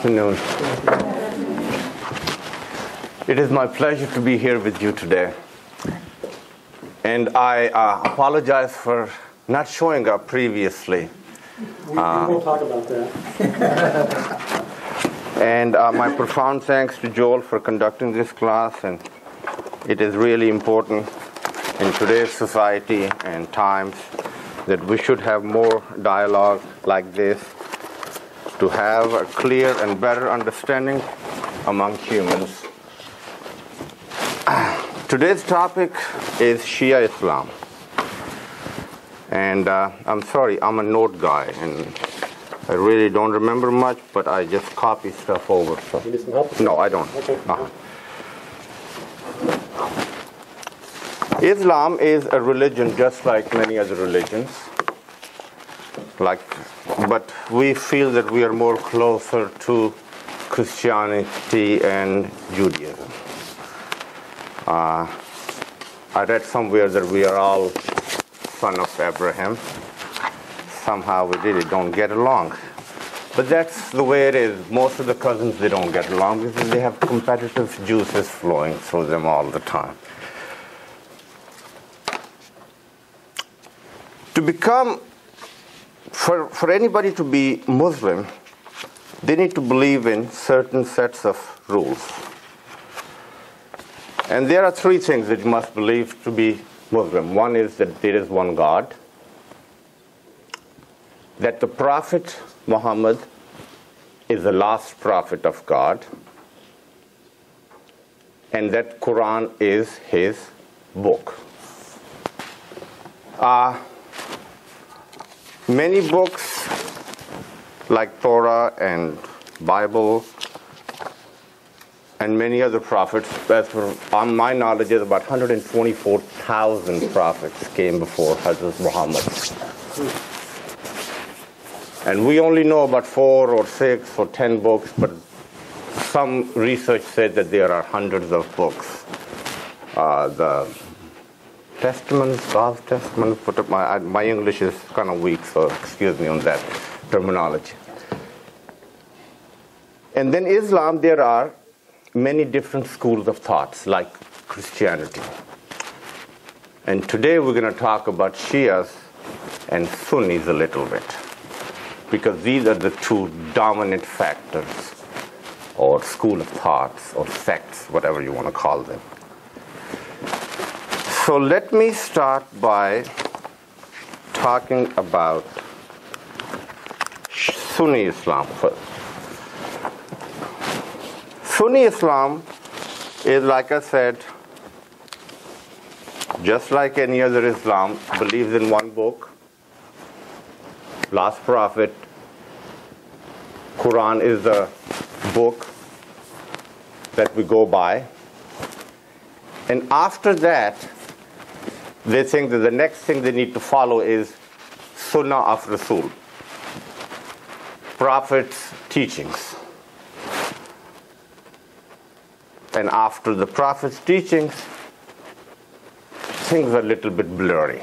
afternoon. It is my pleasure to be here with you today. And I apologize for not showing up previously. We won't talk about that. And my profound thanks to Joel for conducting this class. And it is really important in today's society and times that we should have more dialogue like this to have a clear and better understanding among humans. Today's topic is Shi'ih Islam. And I'm sorry, I'm a note guy, and I really don't remember much, but I just copy stuff over. So. You need some help? No, I don't. Okay. Islam is a religion just like many other religions. But we feel that we are more closer to Christianity and Judaism. I read somewhere that we are all son of Abraham. Somehow we really don't get along. But that's the way it is. Most of the cousins, they don't get along because they have competitive juices flowing through them all the time. To become, for anybody to be Muslim, they need to believe in certain sets of rules. And there are three things that you must believe to be Muslim. One is that there is one God, that the Prophet Muhammad is the last prophet of God, and that Quran is his book. Many books like Torah and Bible and many other prophets, as on my knowledge, is about 124,000 prophets came before Hazrat Muhammad. And we only know about 4 or 6 or 10 books, but some research said that there are hundreds of books. The Testaments, God's Testament, my English is kind of weak, so excuse me on that terminology. And then Islam, there are many different schools of thoughts, like Christianity. And today we're going to talk about Shias and Sunnis a little bit, because these are the two dominant factors, or school of thoughts, or sects, whatever you want to call them. So let me start by talking about Sunni Islam first. Sunni Islam is, like I said, just like any other Islam, believes in one book, last prophet. Quran is the book that we go by. And after that, they think that the next thing they need to follow is Sunnah of Rasul, Prophet's teachings. And after the Prophet's teachings, things are a little bit blurry.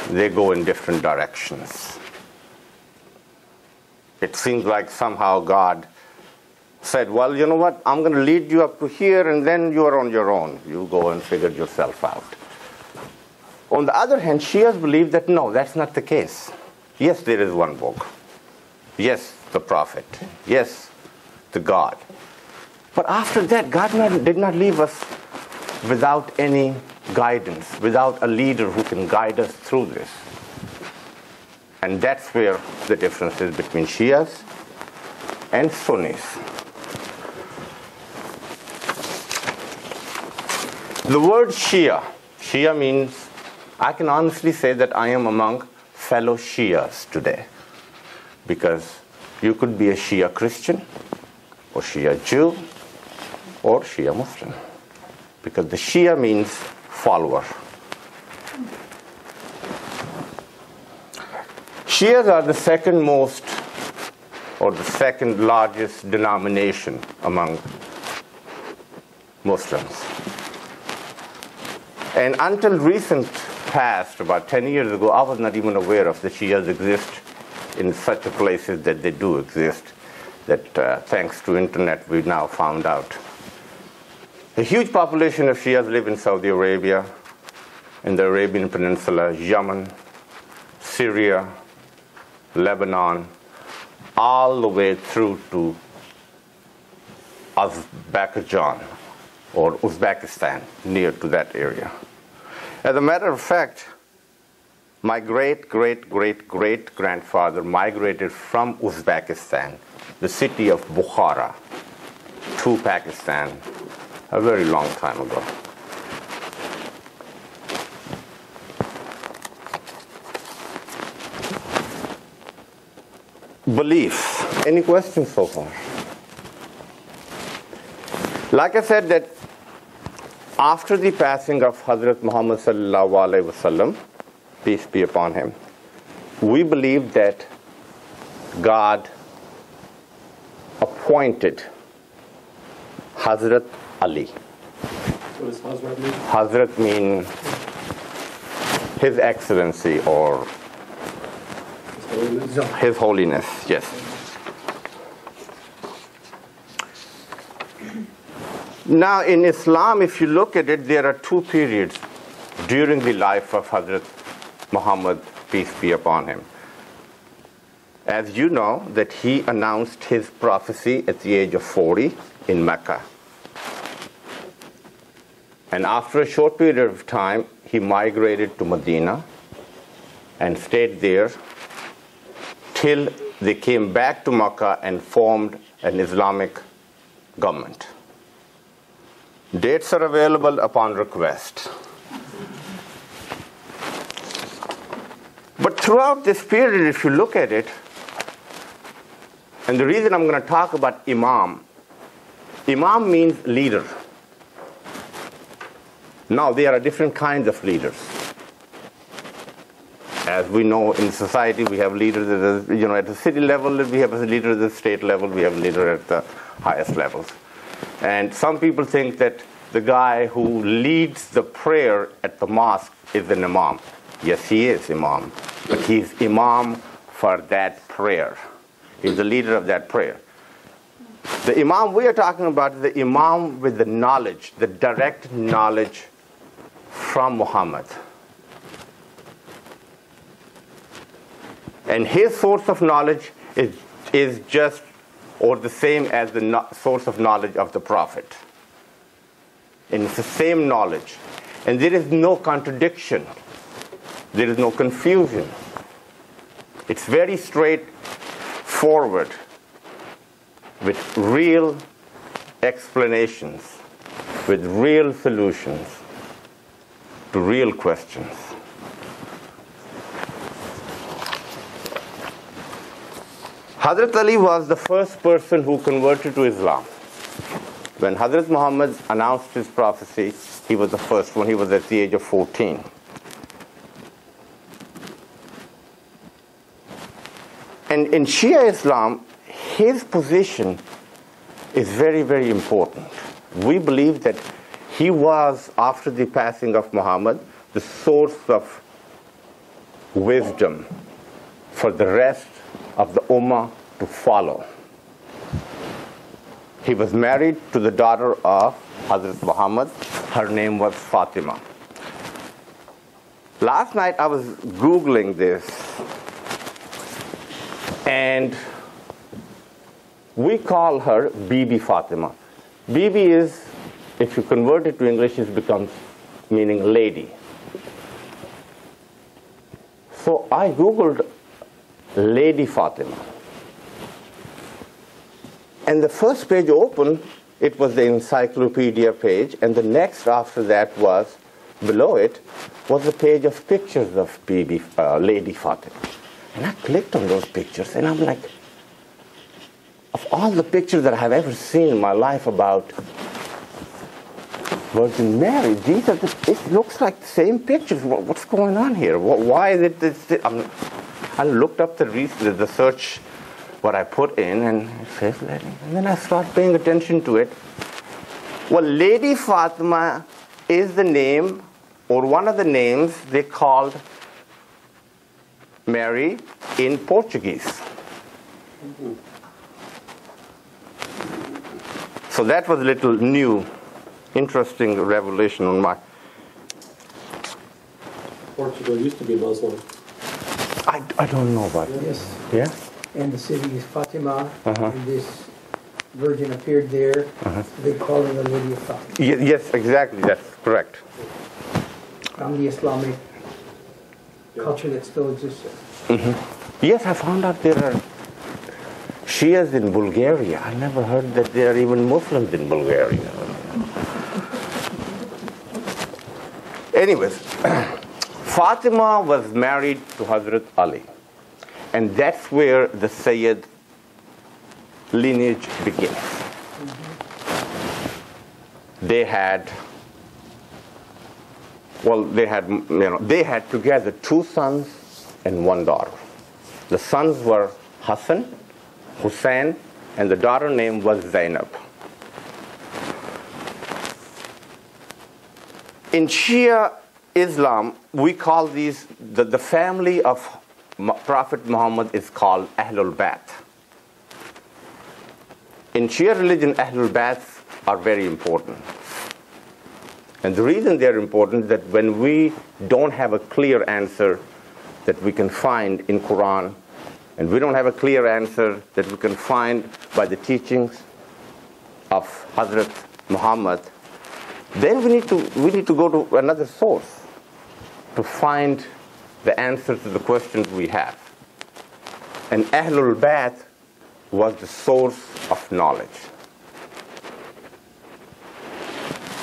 They go in different directions. It seems like somehow God said, well, you know what, I'm going to lead you up to here, and then you are on your own. You go and figure yourself out. On the other hand, Shias believe that no, that's not the case. Yes, there is one book. Yes, the Prophet. Yes, the God. But after that, God did not leave us without any guidance, without a leader who can guide us through this. And that's where the difference is between Shias and Sunnis. The word Shia means, I can honestly say that I am among fellow Shias today, because you could be a Shia Christian, or Shia Jew, or Shia Muslim, because the Shia means follower. Shias are the second most, or the second largest denomination among Muslims. And until recent past, about 10 years ago, I was not even aware of the Shias exist in such a places that they do exist. that thanks to internet we now found out. A huge population of Shias live in Saudi Arabia, in the Arabian Peninsula, Yemen, Syria, Lebanon, all the way through to Azerbaijan or Uzbekistan, near to that area. As a matter of fact, my great-great-great-great-grandfather migrated from Uzbekistan, the city of Bukhara, to Pakistan a very long time ago. Belief. Any questions so far? Like I said, that after the passing of Hazrat Muhammad sallallahu alaihi wasallam, peace be upon him, we believe that God appointed Hazrat Ali. What does Hazrat mean? Hazrat mean His Excellency or His Holiness, yes. Now in Islam, if you look at it, there are two periods during the life of Hazrat Muhammad, peace be upon him. As you know, that he announced his prophecy at the age of 40 in Mecca. And after a short period of time, he migrated to Medina and stayed there till they came back to Mecca and formed an Islamic government. Dates are available upon request. But throughout this period, if you look at it, and the reason I'm going to talk about Imam, Imam means leader. Now, there are different kinds of leaders. As we know in society, we have leaders at the, at the city level, we have a leader at the state level, we have a leader at the highest levels. And some people think that the guy who leads the prayer at the mosque is an imam. Yes, he is imam, but he's imam for that prayer. He's the leader of that prayer. The imam we are talking about is the imam with the knowledge, the direct knowledge from Muhammad. And his source of knowledge is just or the same as the source of knowledge of the Prophet. And it's the same knowledge. And there is no contradiction. There is no confusion. It's very straightforward with real explanations, with real solutions to real questions. Hazrat Ali was the first person who converted to Islam. When Hazrat Muhammad announced his prophecy, he was the first one. He was at the age of 14. And in Shi'ih Islam, his position is very, very important. We believe that he was, after the passing of Muhammad, the source of wisdom for the rest of the Ummah to follow. He was married to the daughter of Hazrat Muhammad. Her name was Fatima. Last night I was Googling this, and we call her Bibi Fatima. Bibi is, if you convert it to English, it becomes meaning lady. So I Googled Lady Fatima. And the first page opened, it was the encyclopedia page, and the next after that was, below it, was a page of pictures of Lady Fatima. And I clicked on those pictures, and I'm like, of all the pictures that I have ever seen in my life about Virgin Mary, it looks like the same pictures. What's going on here? Why is it this? I looked up the search, what I put in, and it says Lady. And then I started paying attention to it. Well, Lady Fatima is the name, or one of the names they called Mary in Portuguese. So that was a little new, interesting revelation on my. Portugal used to be Muslim. I don't know about it. Yes, Yeah? and the city is Fatima, Uh-huh. and this virgin appeared there. They call her the Lady of Fatima Yes, exactly. That's correct. from the Islamic culture that still exists. Yes, I found out there are Shias in Bulgaria. I never heard that there are even Muslims in Bulgaria. Anyways, Fatima was married to Hazrat Ali. And that's where the Syed lineage begins. They had together 2 sons and 1 daughter. The sons were Hassan, Hussein, and the daughter name was Zainab. In Shi'ih Islam, we call these, the family of Prophet Muhammad is called Ahlul Bayt. In Shi'ih religion, Ahlul Bayt are very important. And the reason they're important is that when we don't have a clear answer that we can find in Quran, and we don't have a clear answer that we can find by the teachings of Hazrat Muhammad, then we need to go to another source to find the answer to the questions we have. And Ahlul Bayt was the source of knowledge.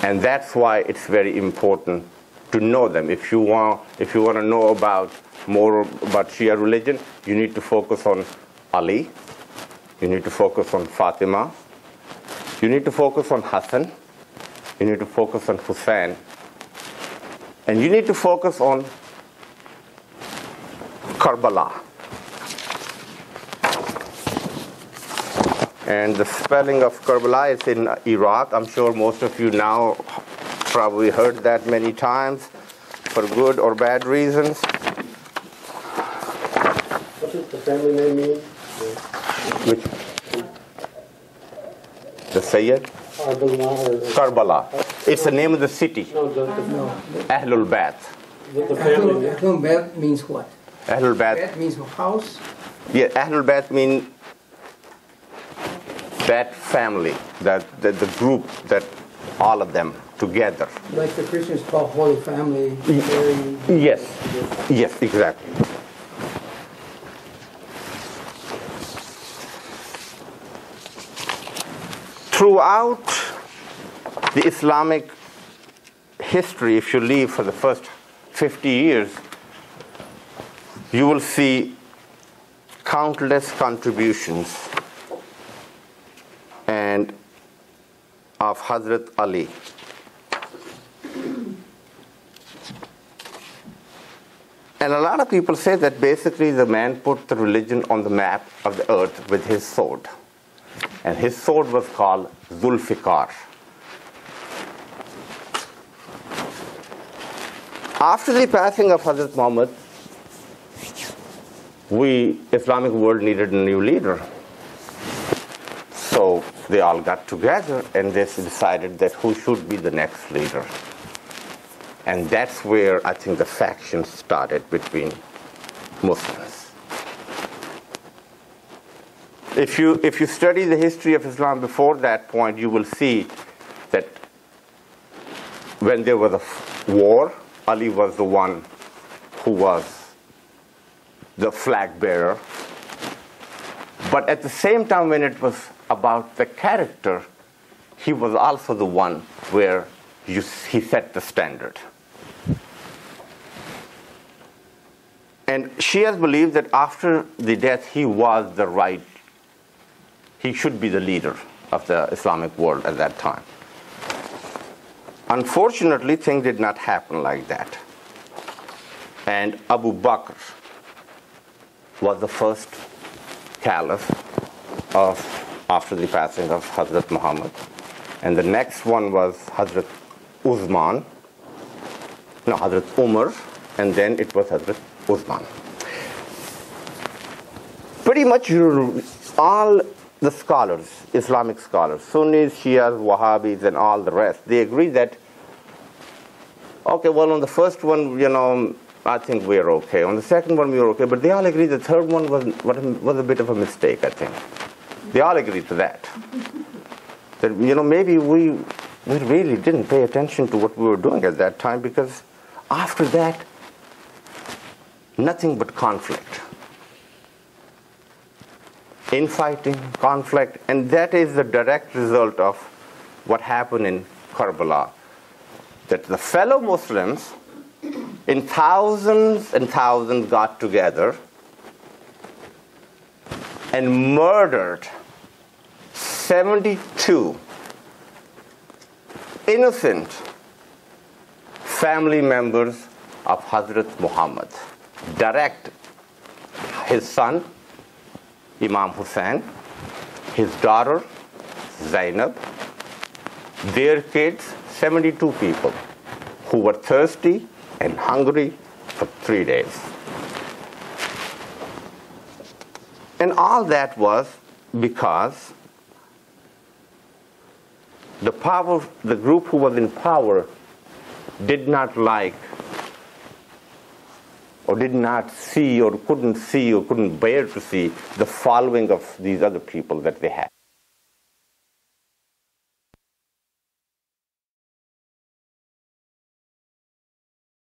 And that's why it's very important to know them. If you want to know more about Shia religion, you need to focus on Ali. You need to focus on Fatima. You need to focus on Hassan. You need to focus on Hussein. And you need to focus on Karbala. And the spelling of Karbala is in Iraq. I'm sure most of you now probably heard that many times for good or bad reasons. What does the family name mean? Which? The Syed? Karbala. It's the name of the city. No, Ahlul Bayt. the family name. Ahlul Bayt means what? Ahlul Bayt. Bayt means a house. Yeah, Ahlul Bayt means that family, that the group, that all of them together. Like the Christians call Holy Family. Very, Yes, yes, exactly. Throughout the Islamic history, if you leave for the first 50 years, you will see countless contributions and of Hazrat Ali. And a lot of people say that basically the man put the religion on the map of the earth with his sword. And his sword was called Zulfikar. After the passing of Hazrat Muhammad, Islamic world needed a new leader. So they all got together and they decided that who should be the next leader. And that's where I think the factions started between Muslims. If you study the history of Islam before that point, you will see that when there was a war, Ali was the one who was the flag bearer. But at the same time, when it was about the character, he was also the one where he set the standard. And Shias believe that after the death, he should be the leader of the Islamic world at that time. Unfortunately, things did not happen like that. And Abu Bakr was the first caliph after the passing of Hazrat Muhammad. And the next one was Hazrat Hazrat Umar, and then it was Hazrat Uthman. Pretty much all the scholars, Islamic scholars, Sunnis, Shias, Wahhabis, and all the rest, they agree that, okay, well, on the first one, I think we're okay. On the second one, we were okay. But they all agree the third one was a bit of a mistake, I think. They all agree to that. That, maybe we really didn't pay attention to what we were doing at that time, because after that, nothing but conflict. Infighting, conflict, and that is the direct result of what happened in Karbala. That the fellow Muslims, in thousands and thousands, got together and murdered 72 innocent family members of Hazrat Muhammad. Direct, his son, Imam Hussein, his daughter, Zainab, their kids, 72 people who were thirsty and hungry for 3 days. And all that was because the group who was in power did not like, or did not see, or couldn't bear to see the following of these other people that they had.